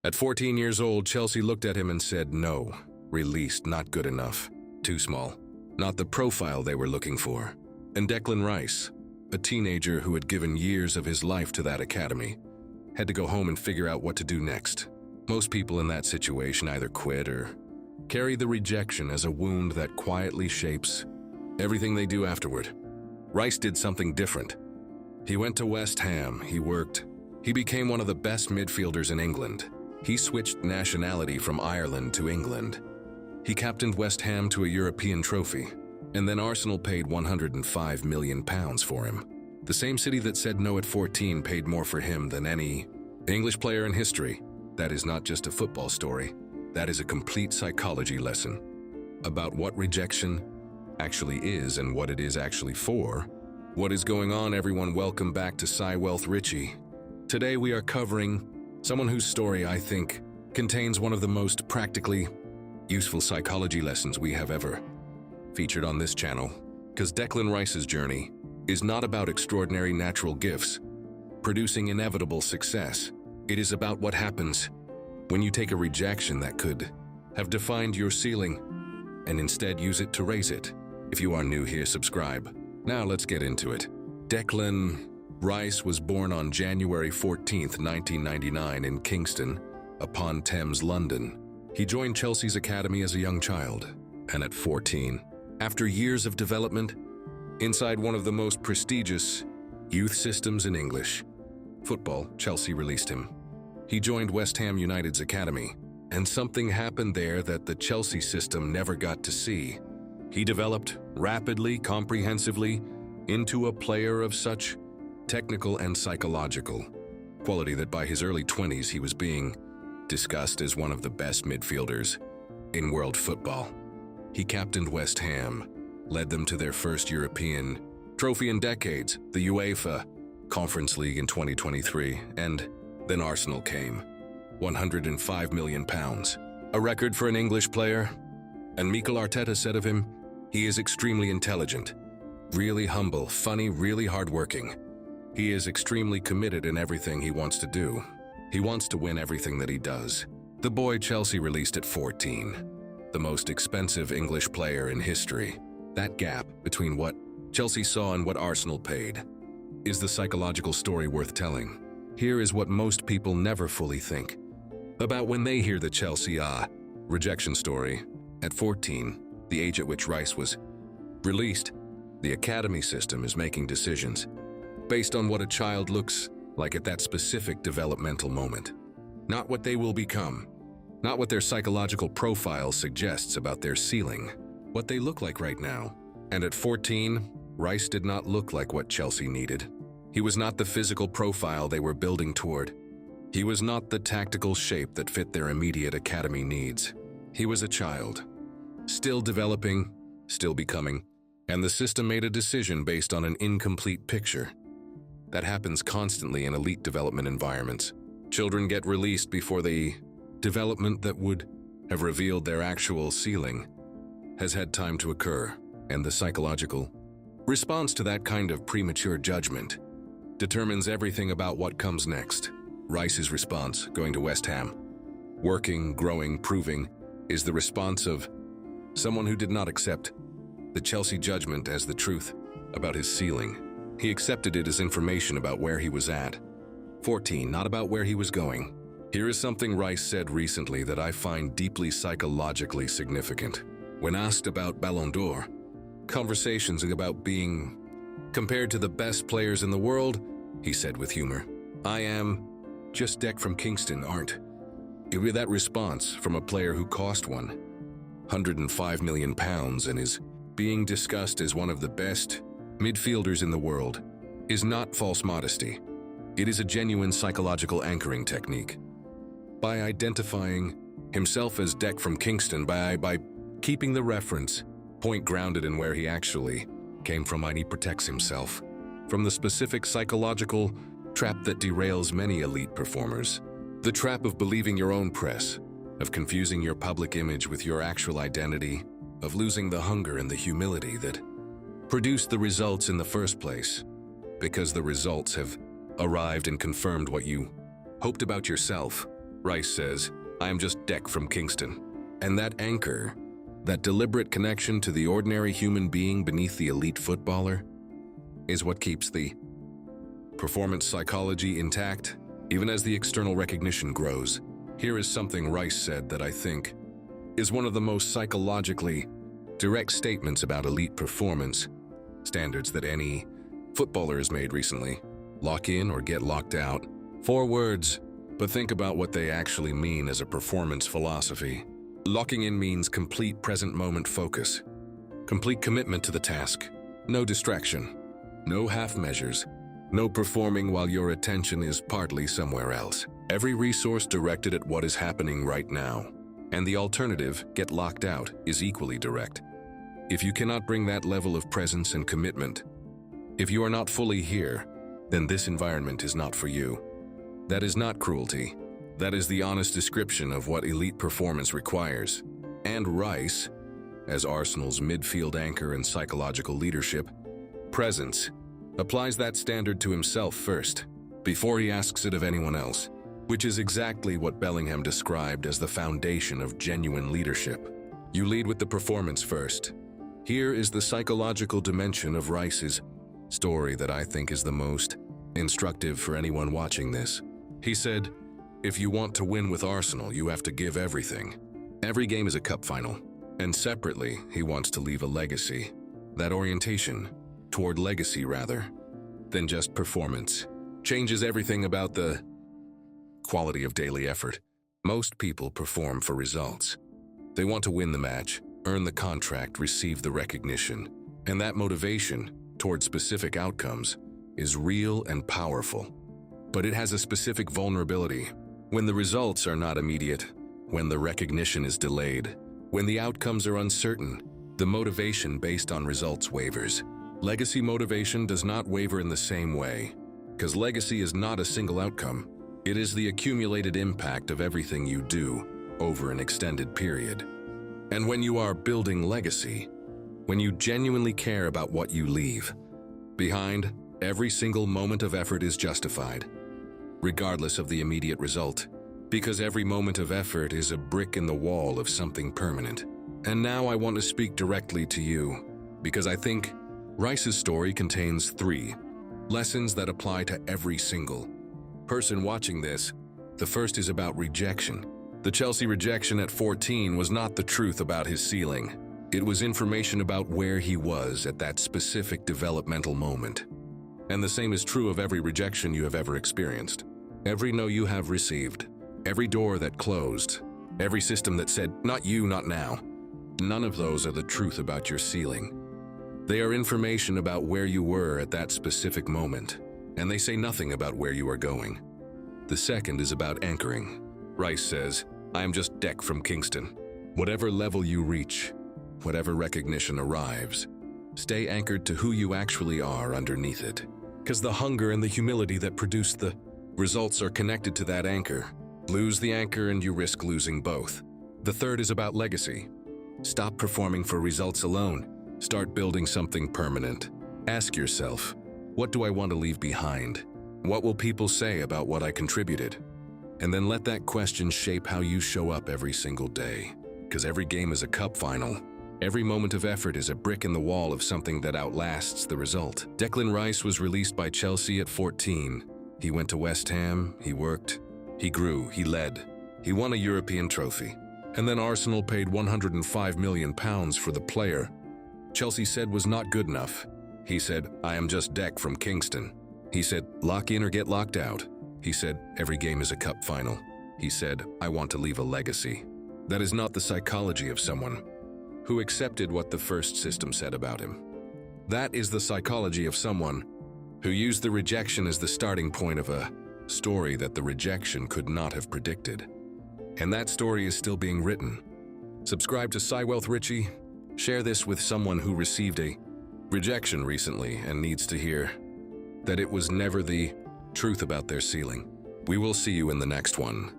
At 14 years old, Chelsea looked at him and said, "No, released, not good enough, too small, not the profile they were looking for." And Declan Rice, a teenager who had given years of his life to that academy, had to go home and figure out what to do next. Most people in that situation either quit or carry the rejection as a wound that quietly shapes everything they do afterward. Rice did something different. He went to West Ham, he worked. He became one of the best midfielders in England. He switched nationality from Ireland to England. He captained West Ham to a European trophy, and then Arsenal paid £105 million for him. The same city that said no at 14 paid more for him than any English player in history. That is not just a football story. That is a complete psychology lesson about what rejection actually is and what it is actually for. What is going on, everyone? Welcome back to PsyWealth, Richie. Today we are covering someone whose story, I think, contains one of the most practically useful psychology lessons we have ever featured on this channel. Because Declan Rice's journey is not about extraordinary natural gifts producing inevitable success. It is about what happens when you take a rejection that could have defined your ceiling and instead use it to raise it. If you are new here, subscribe. Now let's get into it. Declan Rice was born on January 14th, 1999 in Kingston upon Thames, London. He joined Chelsea's academy as a young child, and at 14, after years of development inside one of the most prestigious youth systems in English football, Chelsea released him. He joined West Ham United's academy, and something happened there that the Chelsea system never got to see. He developed rapidly, comprehensively, into a player of such technical and psychological quality that by his early 20s he was being discussed as one of the best midfielders in world football. He captained West Ham, led them to their first European trophy in decades, the UEFA Conference League in 2023, and then Arsenal came. £105 million, a record for an English player. And Mikel Arteta said of him, he is extremely intelligent, really humble, funny, really hardworking. He is extremely committed in everything he wants to do. He wants to win everything that he does. The boy Chelsea released at 14, the most expensive English player in history. That gap between what Chelsea saw and what Arsenal paid is the psychological story worth telling. Here is what most people never fully think about when they hear the Chelsea rejection story. At 14, the age at which Rice was released, the academy system is making decisions based on what a child looks like at that specific developmental moment. Not what they will become, not what their psychological profile suggests about their ceiling, what they look like right now. And at 14, Rice did not look like what Chelsea needed. He was not the physical profile they were building toward. He was not the tactical shape that fit their immediate academy needs. He was a child, still developing, still becoming, and the system made a decision based on an incomplete picture. That happens constantly in elite development environments. Children get released before the development that would have revealed their actual ceiling has had time to occur, and the psychological response to that kind of premature judgment determines everything about what comes next. Rice's response, going to West Ham, working, growing, proving, is the response of someone who did not accept the Chelsea judgment as the truth about his ceiling. He accepted it as information about where he was at. 14, not about where he was going. Here is something Rice said recently that I find deeply psychologically significant. When asked about Ballon d'Or, conversations about being compared to the best players in the world, he said with humor, "I am just Dec from Kingston, aren't." That response from a player who cost £105 million and is being discussed as one of the best midfielders in the world is not false modesty. It is a genuine psychological anchoring technique. By identifying himself as Dec from Kingston, by keeping the reference point grounded in where he actually came from, he protects himself from the specific psychological trap that derails many elite performers. The trap of believing your own press, of confusing your public image with your actual identity, of losing the hunger and the humility that produced the results in the first place, because the results have arrived and confirmed what you hoped about yourself. Rice says, I am just Deck from Kingston. And that anchor, that deliberate connection to the ordinary human being beneath the elite footballer, is what keeps the performance psychology intact, even as the external recognition grows. Here is something Rice said that I think is one of the most psychologically direct statements about elite performance standards that any footballer has made recently. Lock in or get locked out. 4 words, but think about what they actually mean as a performance philosophy. Locking in means complete present moment focus, complete commitment to the task, no distraction, no half measures, no performing while your attention is partly somewhere else. Every resource directed at what is happening right now. And the alternative, get locked out, is equally direct. If you cannot bring that level of presence and commitment, if you are not fully here, then this environment is not for you. That is not cruelty. That is the honest description of what elite performance requires. And Rice, as Arsenal's midfield anchor and psychological leadership, presence, applies that standard to himself first, before he asks it of anyone else, which is exactly what Bellingham described as the foundation of genuine leadership. You lead with the performance first. Here is the psychological dimension of Rice's story that I think is the most instructive for anyone watching this. He said, if you want to win with Arsenal, you have to give everything. Every game is a cup final. And separately, he wants to leave a legacy. That orientation, toward legacy rather, than just performance, changes everything about the quality of daily effort. Most people perform for results. They want to win the match, earn the contract, receive the recognition. And that motivation toward specific outcomes is real and powerful. But it has a specific vulnerability. When the results are not immediate, when the recognition is delayed, when the outcomes are uncertain, the motivation based on results wavers. Legacy motivation does not waver in the same way, because legacy is not a single outcome. It is the accumulated impact of everything you do over an extended period. And when you are building legacy, when you genuinely care about what you leave behind, every single moment of effort is justified, regardless of the immediate result, because every moment of effort is a brick in the wall of something permanent. And now I want to speak directly to you, because I think Rice's story contains 3 lessons that apply to every single person watching this. The first is about rejection. The Chelsea rejection at 14 was not the truth about his ceiling. It was information about where he was at that specific developmental moment. And the same is true of every rejection you have ever experienced. Every no you have received, every door that closed, every system that said, not you, not now. None of those are the truth about your ceiling. They are information about where you were at that specific moment, and they say nothing about where you are going. The second is about anchoring. Rice says, I am just Deck from Kingston. Whatever level you reach, whatever recognition arrives, stay anchored to who you actually are underneath it. Because the hunger and the humility that produce the results are connected to that anchor. Lose the anchor and you risk losing both. The third is about legacy. Stop performing for results alone. Start building something permanent. Ask yourself, what do I want to leave behind? What will people say about what I contributed? And then let that question shape how you show up every single day. Because every game is a cup final. Every moment of effort is a brick in the wall of something that outlasts the result. Declan Rice was released by Chelsea at 14. He went to West Ham, he worked, he grew, he led. He won a European trophy. And then Arsenal paid £105 million for the player Chelsea said was not good enough. He said, I am just Deck from Kingston. He said, lock in or get locked out. He said, every game is a cup final. He said, I want to leave a legacy. That is not the psychology of someone who accepted what the first system said about him. That is the psychology of someone who used the rejection as the starting point of a story that the rejection could not have predicted. And that story is still being written. Subscribe to PsyWealth Richie. Share this with someone who received a rejection recently and needs to hear that it was never the truth about their ceiling. We will see you in the next one.